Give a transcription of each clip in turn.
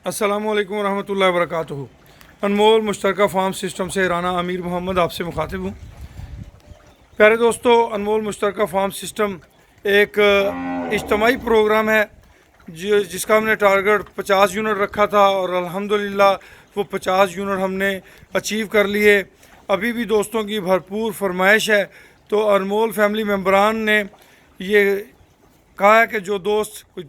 अस्सलामुअलैकुम रहमतुल्लाहि वबरकातुहू। अनमोल मुश्तरका farm system से राना अमीर मोहम्मद आपसे मुखातिब हूँ। प्यारे दोस्तों, अनमोल मुश्तरका फार्म सिस्टम एक इज्तमाही प्रोग्राम है जिसका हमने टारगेट 50 यूनिट रखा था और अल्हम्दुलिल्लाह वो 50 यूनिट हमने अचीव कर लिए। अभी भी दोस्तों की भरपूर फरमाइश है, तो अनमोल फैमिली मेम्बरान ने ये कहा है कि जो दोस्त कोई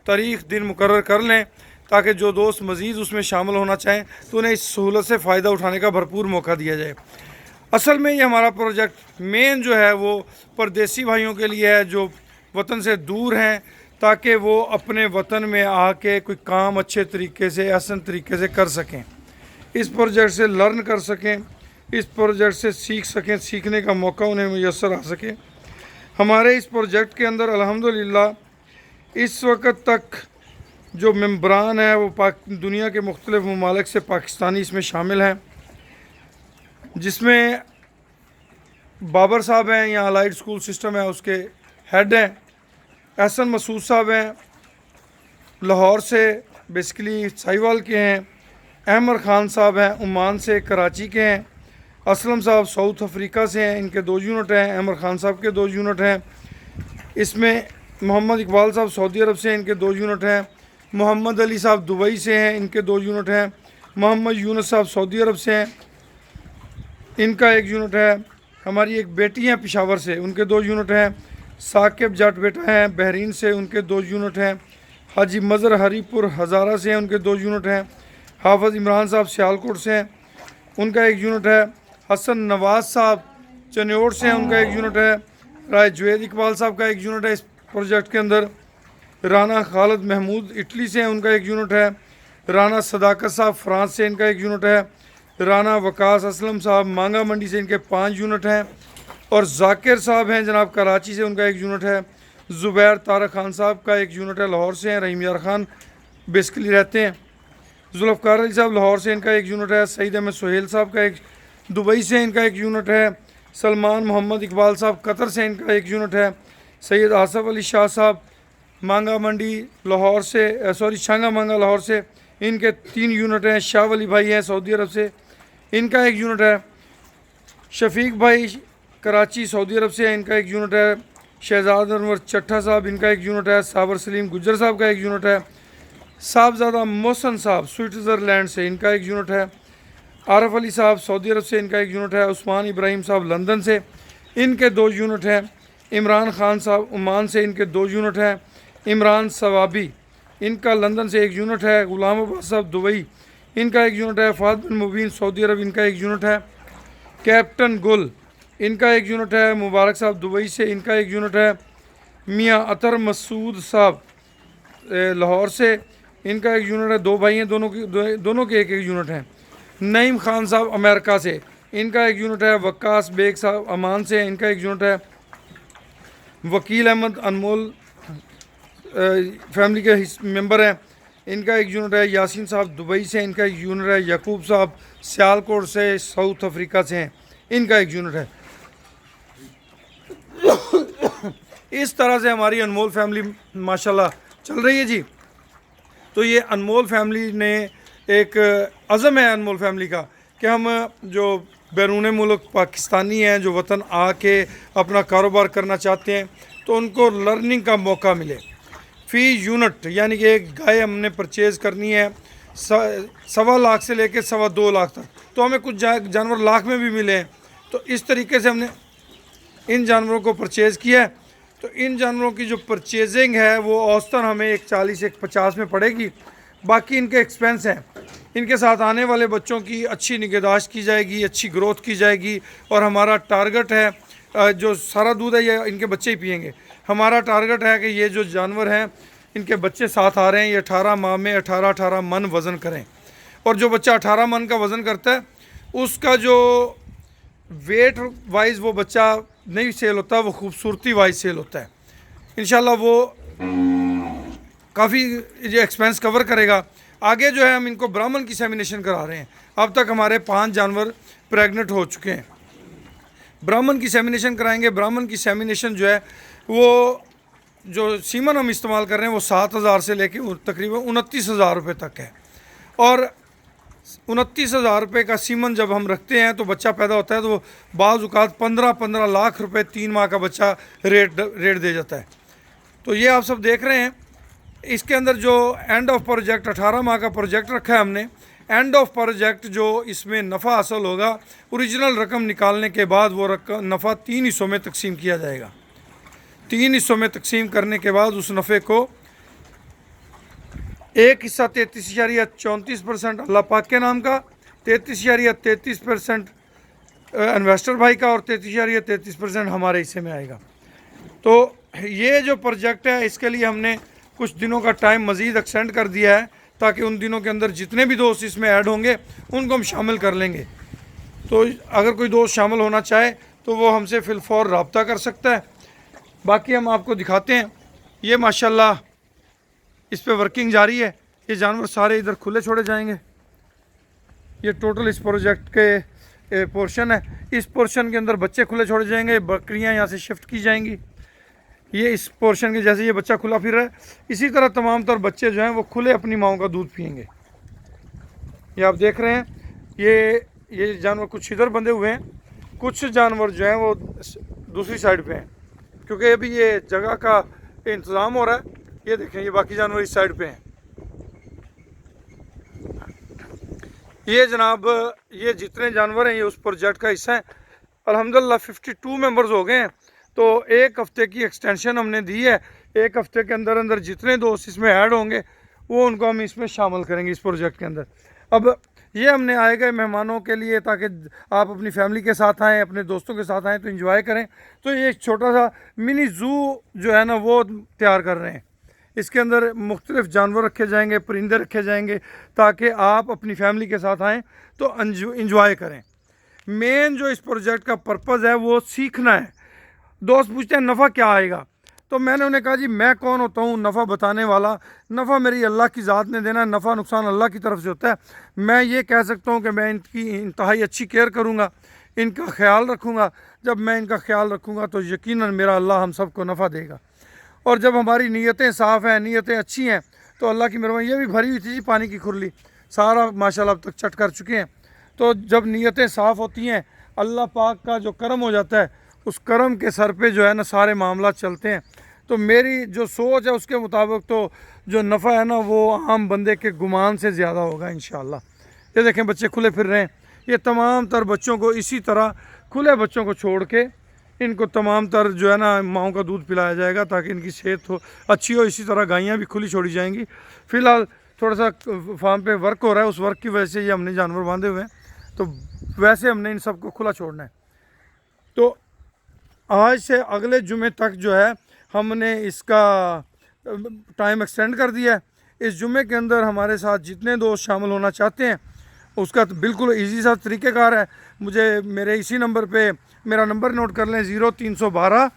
तारीख़ दिन मुकर्रर कर लें ताकि जो दोस्त मज़ीद उसमें शामिल होना चाहें तो उन्हें इस सहूलत से फ़ायदा उठाने का भरपूर मौका दिया जाए। असल में ये हमारा प्रोजेक्ट मेन जो है वो परदेसी भाइयों के लिए है जो वतन से दूर हैं, ताकि वो अपने वतन में आके कोई काम अच्छे तरीके से आसान तरीके से कर सकें, इस प्रोजेक्ट से लर्न कर सकें, इस प्रोजेक्ट से सीख सकें, सीखने का मौका उन्हें मुयस्सर आ सके। हमारे इस प्रोजेक्ट के अंदर अल्हम्दुलिल्लाह इस वक्त तक जो मेम्बरान है वो दुनिया के मुख्तलिफ़ ममालिक से पाकिस्तानी इसमें शामिल हैं, जिसमें बाबर साहब हैं, यहाँ अलाइड स्कूल सिस्टम है उसके हेड हैं। एहसन मसूद साहब हैं लाहौर से, बेसिकली साहिवाल के हैं। अहमद ख़ान साहब हैं ओमान से, कराची के हैं। असलम साहब साउथ अफ्रीका से हैं, इनके 2 यूनिट हैं। अहमद ख़ान साहब के 2 यूनिट हैं। इसमें मोहम्मद इकबाल साहब सऊदी अरब से हैं, इनके 2 यूनिट हैं। मोहम्मद अली साहब दुबई से हैं, इनके 2 यूनिट हैं। मोहम्मद यूनुस साहब सऊदी अरब से हैं, इनका 1 यूनिट है। हमारी एक बेटी हैं पेशावर से, उनके 2 यूनिट हैं। साकिब जट बेटा हैं बहरीन से, उनके 2 यूनिट हैं। हाजी मज़र हरीपुर हज़ारा से हैं, उनके 2 यूनिट हैं। हाफ़िज़ इमरान साहब सियालकोट से हैं, उनका 1 यूनिट है। हसन नवाज़ साहब चन्योड़ से हैं, उनका 1 यूनिट है। राय जुवैद इकबाल साहब का 1 यूनिट है इस प्रोजेक्ट के अंदर। राना खालिद महमूद इटली से हैं, उनका 1 यूनिट है। राना सदाकत साहब फ्रांस से, इनका 1 यूनिट है। राना वकास असलम साहब मांगा मंडी से, इनके 5 यूनिट हैं। और जाकिर साहब हैं जनाब कराची से, उनका 1 यूनिट है। ज़ुबैर तारक खान साहब का 1 यूनिट है, लाहौर से हैं। रहीम यार खान बेसिकली रहते हैं। जुल्फ़कार अली साहब लाहौर से, इनका 1 यूनिट है। सईद अहमद सुहेल साहब का 1 दुबई से, इनका 1 यूनिट है। सलमान मोहम्मद इकबाल साहब कतर से, इनका 1 यूनिट है। सैयद आसफ़ अली शाह साहब मांगा मंडी लाहौर से, शांगा मांगा लाहौर से, इनके 3 यूनिट हैं। शाह वली भाई हैं सऊदी अरब से, इनका 1 यूनिट है। शफीक भाई कराची सऊदी अरब से, इनका 1 यूनिट है। शहजाद अनवर चट्ठा साहब, इनका 1 यूनिट है। साबर सलीम गुज्जर साहब का 1 यूनिट है। साहबजादा मोहसन साहब स्विट्ज़रलैंड से, इनका 1 यूनिट है। आरफ अली साहब सऊदी अरब से, इनका 1 यूनिट है। उस्मान इब्राहिम साहब लंदन से, इनके 2 यूनिट हैं। इमरान ख़ान साहब ओमान से, इनके 2 यूनिट हैं। इमरान सवाबी, इनका लंदन से 1 यूनिट है। गुलाम अब्बास साहब दुबई, इनका 1 यूनिट है। फ़ाद बिन मुबीन सऊदी अरब, इनका 1 यूनिट है। कैप्टन गुल, इनका 1 यूनिट है। मुबारक साहब दुबई से, इनका 1 यूनिट है। मियाँ अतर मसूद साहब लाहौर से, इनका 1 यूनिट है। 2 भाई हैं, दोनों के 1 यूनिट हैं। नईम ख़ान साहब अमेरिका से, इनका 1 यूनिट है। वक्कास बेग साहब अमान से, इनका 1 यूनिट है। वकील अहमद अनमोल फैमिली के मेंबर हैं, इनका 1 यूनिट है। यासीन साहब दुबई से, इनका 1 यूनिट है। यकूब साहब सियालकोट से साउथ अफ्रीका से हैं, इनका 1 यूनिट है। इस तरह से हमारी अनमोल फैमिली माशाल्लाह चल रही है जी। तो ये अनमोल फैमिली ने एक अज़म है अनमोल फैमिली का कि हम जो बैरून मुल्क पाकिस्तानी हैं जो वतन आके अपना कारोबार करना चाहते हैं तो उनको लर्निंग का मौका मिले। फ़ी यूनिट यानी कि एक गाय हमने परचेज़ करनी है 1.25 लाख से लेकर 2.25 लाख तक, तो हमें कुछ जानवर लाख में भी मिले हैं। तो इस तरीके से हमने इन जानवरों को परचेज़ किया है। तो इन जानवरों की जो परचेजिंग है वो औसतन हमें 140 150 में पड़ेगी। बाकी इनके एक्सपेंस हैं। इनके साथ आने वाले बच्चों की अच्छी निगहदाश्त की जाएगी, अच्छी ग्रोथ की जाएगी। और हमारा टारगेट है जो सारा दूध है ये इनके बच्चे ही पिएंगे। हमारा टारगेट है कि ये जो जानवर हैं इनके बच्चे साथ आ रहे हैं, ये 18 माह में 18 मन वज़न करें। और जो बच्चा 18 मन का वज़न करता है उसका जो वेट वाइज वो बच्चा नहीं सेल होता, वो खूबसूरती वाइज सेल होता है। इंशाल्लाह वो काफ़ी ये एक्सपेंस कवर करेगा। आगे जो है हम इनको ब्राह्मण की सेमिनेशन करा रहे हैं। अब तक हमारे 5 जानवर प्रेग्नेंट हो चुके हैं। ब्राह्मण की सेमिनेशन कराएंगे। ब्राह्मण की सेमिनेशन जो है वो जो सीमन हम इस्तेमाल कर रहे हैं वो 7,000 से लेके तकरीबन 29,000 रुपये तक है। और 29,000 रुपये का सीमन जब हम रखते हैं तो बच्चा पैदा होता है, तो बाज़ औक़ात 15-15 लाख रुपए 3 माह का बच्चा रेट दे जाता है। तो ये आप सब देख रहे हैं। इसके अंदर जो एंड ऑफ प्रोजेक्ट 18 माह का प्रोजेक्ट रखा है हमने। एंड ऑफ प्रोजेक्ट जो इसमें नफ़ा हासिल होगा, ओरिजिनल रकम निकालने के बाद वो नफ़ा 3 हिस्सों में तकसीम किया जाएगा। 3 हिस्सों में तकसीम करने के बाद उस नफ़े को एक हिस्सा 33.34% अल्लाह पाक के नाम का, 33.33% इन्वेस्टर भाई का और 33.33% हमारे हिस्से में आएगा। तो ये जो प्रोजेक्ट है इसके लिए हमने कुछ दिनों का टाइम मज़ीद एक्सटेंड कर दिया है, ताकि उन दिनों के अंदर जितने भी दोस्त इसमें ऐड होंगे उनको हम शामिल कर लेंगे। तो अगर कोई दोस्त शामिल होना चाहे तो वो हमसे फिलफौर रब्ता कर सकता है। बाकी हम आपको दिखाते हैं। ये माशाल्लाह इस पे वर्किंग जारी है। ये जानवर सारे इधर खुले छोड़े जाएंगे। ये टोटल इस प्रोजेक्ट के पोर्शन है। इस पोर्शन के अंदर बच्चे खुले छोड़े जाएंगे, बकरियां यहाँ से शिफ्ट की जाएंगी। ये इस पोर्शन के जैसे ये बच्चा खुला फिर रहा है, इसी तरह तमाम तर बच्चे जो हैं वो खुले अपनी माओं का दूध पियेंगे। ये आप देख रहे हैं। ये जानवर कुछ इधर बंधे हुए हैं, कुछ जानवर जो हैं वो दूसरी साइड पे हैं, क्योंकि अभी ये जगह का इंतज़ाम हो रहा है। ये देखें, ये बाकी जानवर इस साइड पे हैं। ये जनाब, ये जितने जानवर हैं ये उस प्रोजेक्ट का हिस्सा है। अल्हम्दुलिल्लाह 52 मेंबर्स हो गए हैं। तो एक हफ़्ते की एक्सटेंशन हमने दी है। एक हफ़्ते के अंदर अंदर जितने दोस्त इसमें ऐड होंगे वो उनको हम इसमें शामिल करेंगे इस प्रोजेक्ट के अंदर। अब ये हमने आए गए मेहमानों के लिए, ताकि आप अपनी फैमिली के साथ आएँ, अपने दोस्तों के साथ आएँ तो एंजॉय करें। तो ये एक छोटा सा मिनी ज़ू जो है ना वो तैयार कर रहे हैं। इसके अंदर मुख्तलिफ़ जानवर रखे जाएंगे, परिंदे रखे जाएंगे, ताकि आप अपनी फैमिली के साथ आएँ तो इंजॉय करें। मेन जो इस प्रोजेक्ट का पर्पज़ है वो सीखना है। दोस्त पूछते हैं नफ़ा क्या आएगा, तो मैंने उन्हें कहा जी मैं कौन होता हूँ नफ़ा बताने वाला। नफ़ा मेरी अल्लाह की ज़ात ने देना है, नफ़ा नुकसान अल्लाह की तरफ से होता है। मैं ये कह सकता हूँ कि मैं इनकी इंतहाई अच्छी केयर करूँगा, इनका ख्याल रखूँगा। जब मैं इनका ख्याल रखूँगा तो यकीनन मेरा अल्लाह हम सबको नफ़ा देगा। और जब हमारी नीयतें साफ़ हैं, नीयतें अच्छी हैं, तो अल्लाह की मेहरबानी। ये भी भरी हुई थी जी पानी की खुरली, सारा माशाल्लाह अब तक चट कर चुके हैं। तो जब नीयतें साफ़ होती हैं, अल्लाह पाक का जो करम हो जाता है, उस करम के सर पे जो है ना सारे मामला चलते हैं। तो मेरी जो सोच है उसके मुताबिक तो जो नफ़ा है ना वो आम बंदे के गुमान से ज़्यादा होगा इंशाअल्लाह। ये देखें बच्चे खुले फिर रहे हैं। ये तमाम तर बच्चों को इसी तरह खुले बच्चों को छोड़ के इनको तमाम तर जो है ना माओं का दूध पिलाया जाएगा, ताकि इनकी सेहत हो अच्छी हो। इसी तरह गायें भी खुली छोड़ी जाएंगी। फ़िलहाल थोड़ा सा फार्म पे वर्क हो रहा है, उस वर्क की वजह से ये हमने जानवर बांधे हुए हैं। तो वैसे हमने इन सबको खुला छोड़ना है। तो आज से अगले जुमे तक जो है हमने इसका टाइम एक्सटेंड कर दिया है। इस जुमे के अंदर हमारे साथ जितने दोस्त शामिल होना चाहते हैं उसका तो बिल्कुल इजी सा तरीक़ेकार है। मुझे मेरे इसी नंबर पे मेरा नंबर नोट कर लें, 0312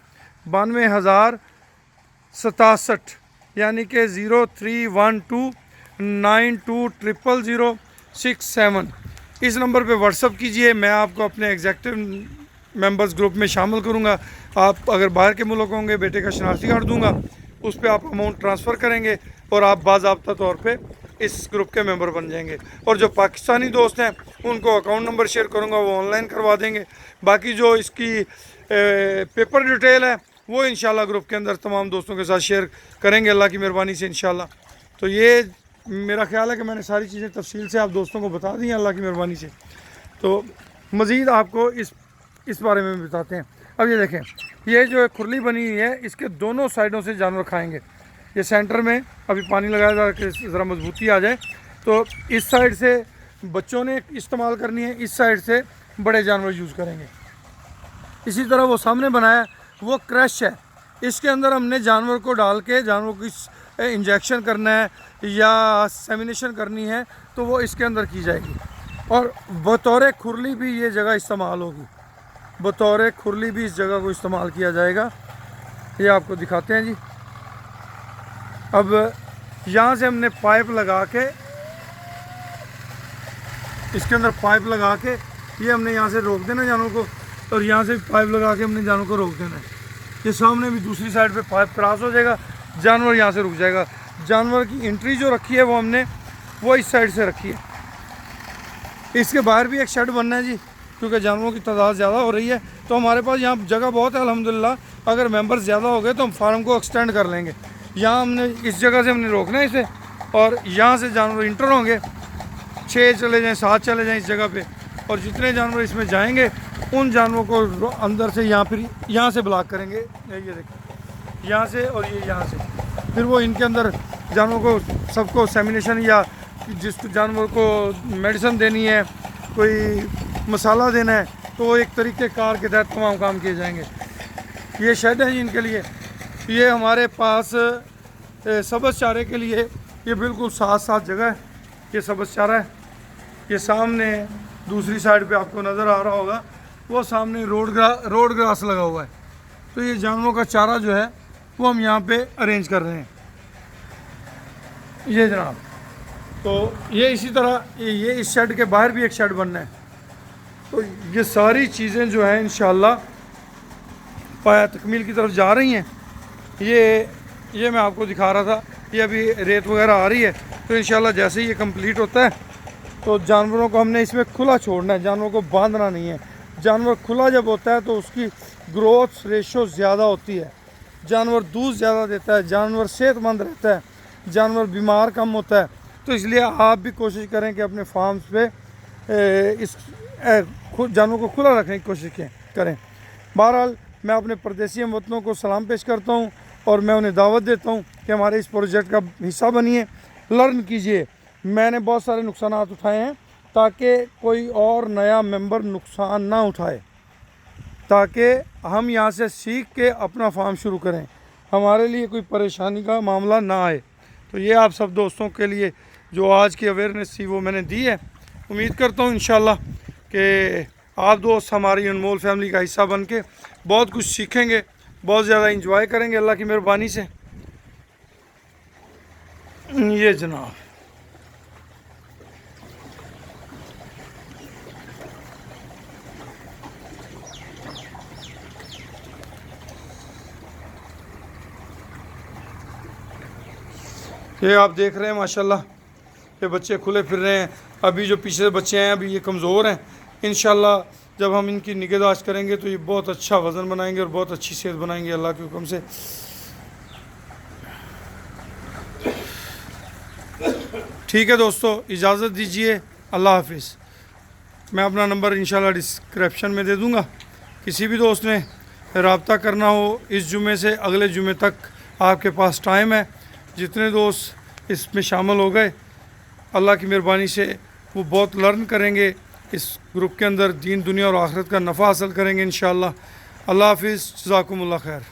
92,067, यानी कि 031292000067। इस नंबर पे व्हाट्सअप कीजिए। मैं आपको अपने एग्जेक्टिव मेंबर्स ग्रुप में शामिल करूंगा। आप अगर बाहर के मुल्क होंगे, बेटे का शनाख्ती कार्ड दूंगा, उस पर आप अमाउंट ट्रांसफ़र करेंगे और आप बाज़ाब्ता तौर पे इस ग्रुप के मेंबर बन जाएंगे। और जो पाकिस्तानी दोस्त हैं उनको अकाउंट नंबर शेयर करूंगा, वो ऑनलाइन करवा देंगे। बाकी जो इसकी पेपर डिटेल है वो इंशाल्लाह ग्रुप के अंदर तमाम दोस्तों के साथ शेयर करेंगे अल्लाह की मेहरबानी से इंशाल्लाह। तो ये मेरा ख्याल है कि मैंने सारी चीज़ें तफसील से आप दोस्तों को बता दी हैं अल्लाह की मेहरबानी से। तो मज़ीद आपको इस बारे में भी बताते हैं। अब ये देखें, ये जो खुरली बनी हुई है इसके दोनों साइडों से जानवर खाएंगे। ये सेंटर में अभी पानी लगाया था कि ज़रा मजबूती आ जाए। तो इस साइड से बच्चों ने इस्तेमाल करनी है, इस साइड से बड़े जानवर यूज़ करेंगे। इसी तरह वो सामने बनाया वो क्रश है, इसके अंदर हमने जानवर को डाल के जानवर को इंजेक्शन करना है या सेमिनेशन करनी है तो वो इसके अंदर की जाएगी। और बतौर खुरली भी ये जगह इस्तेमाल होगी, बतौर खुरली भी इस जगह को इस्तेमाल किया जाएगा। ये आपको दिखाते हैं जी। अब यहाँ से हमने पाइप लगा के, इसके अंदर पाइप लगा के ये हमने यहाँ से रोक देना जानवर को, और यहाँ से पाइप लगा के हमने जानवर को रोक देना है। ये सामने भी दूसरी साइड पे पाइप क्रॉस हो जाएगा, जानवर यहाँ से रुक जाएगा। जानवर की एंट्री जो रखी है वो हमने वो इस साइड से रखी है। इसके बाहर भी एक शेड बनना है जी, क्योंकि जानवरों की तादाद ज़्यादा हो रही है। तो हमारे पास यहाँ जगह बहुत है अल्हम्दुलिल्लाह। अगर मेंबर्स ज़्यादा हो गए तो हम फार्म को एक्सटेंड कर लेंगे। यहाँ हमने इस जगह से हमने रोकना है इसे, और यहाँ से जानवर इंटर होंगे, 6 चले जाएँ 7 चले जाएँ इस जगह पे, और जितने जानवर इसमें जाएंगे उन जानवरों को अंदर से यहाँ से ब्लॉक करेंगे। ये देखिए यहाँ से, और ये यहाँ से, फिर वो इनके अंदर जानवरों को सबको सेमिनेशन या जिस जानवर को मेडिसिन देनी है, कोई मसाला देना है, तो वो एक तरीके कार के तहत तमाम काम किए जाएंगे। ये शेड है जी इनके लिए। ये हमारे पास सब्ज़ चारे के लिए ये बिल्कुल साथ जगह है। ये सब्ज़ चारा है। ये सामने दूसरी साइड पे आपको नज़र आ रहा होगा, वो सामने रोड ग्रास लगा हुआ है। तो ये जानवरों का चारा जो है वो हम यहाँ पे अरेंज कर रहे हैं। ये जनाब, तो ये इसी तरह ये इस शेड के बाहर भी एक शेड बनना है। तो ये सारी चीज़ें जो हैं इंशाल्लाह पाया तकमील की तरफ जा रही हैं। ये मैं आपको दिखा रहा था, ये अभी रेत वगैरह आ रही है। तो इंशाल्लाह जैसे ही ये कंप्लीट होता है तो जानवरों को हमने इसमें खुला छोड़ना है, जानवरों को बांधना नहीं है। जानवर खुला जब होता है तो उसकी ग्रोथ रेशो ज़्यादा होती है, जानवर दूध ज़्यादा देता है, जानवर सेहतमंद रहता है, जानवर बीमार कम होता है। तो इसलिए आप भी कोशिश करें कि अपने फार्म्स पे इस जानवरों को खुला रखने की कोशिश करें। बहरहाल मैं अपने परदेसी हमवतनों को सलाम पेश करता हूँ और मैं उन्हें दावत देता हूँ कि हमारे इस प्रोजेक्ट का हिस्सा बनिए, लर्न कीजिए। मैंने बहुत सारे नुकसान उठाए हैं ताकि कोई और नया मेंबर नुकसान ना उठाए, ताकि हम यहाँ से सीख के अपना फार्म शुरू करें, हमारे लिए कोई परेशानी का मामला ना आए। तो ये आप सब दोस्तों के लिए जो आज की अवेयरनेस थी वो मैंने दी है। उम्मीद करता हूँ इंशाल्लाह कि आप दोस्त हमारी अनमोल फैमिली का हिस्सा बन के बहुत कुछ सीखेंगे, बहुत ज़्यादा इंजॉय करेंगे अल्लाह की मेहरबानी से। ये जनाब, ये आप देख रहे हैं माशाल्लाह ये बच्चे खुले फिर रहे हैं। अभी जो पीछे बच्चे हैं अभी ये कमज़ोर हैं। इंशाल्लाह जब हम इनकी निगहदाश्त करेंगे तो ये बहुत अच्छा वज़न बनाएंगे और बहुत अच्छी सेहत बनाएंगे अल्लाह के हुक्म से। ठीक है दोस्तों, इजाज़त दीजिए, अल्लाह हाफिज़। मैं अपना नंबर इंशाल्लाह डिस्क्रिप्शन में दे दूँगा। किसी भी दोस्त ने रब्ता करना हो इस जुमे से अगले जुमे तक आपके पास टाइम है। जितने दोस्त इसमें शामिल हो गए अल्लाह की मेहरबानी से वो बहुत लर्न करेंगे इस ग्रुप के अंदर, दीन दुनिया और आखिरत का नफ़ा हासिल करेंगे इंशाअल्लाह। अल्लाह हाफिज़, जज़ाकुमुल्लाह खैर।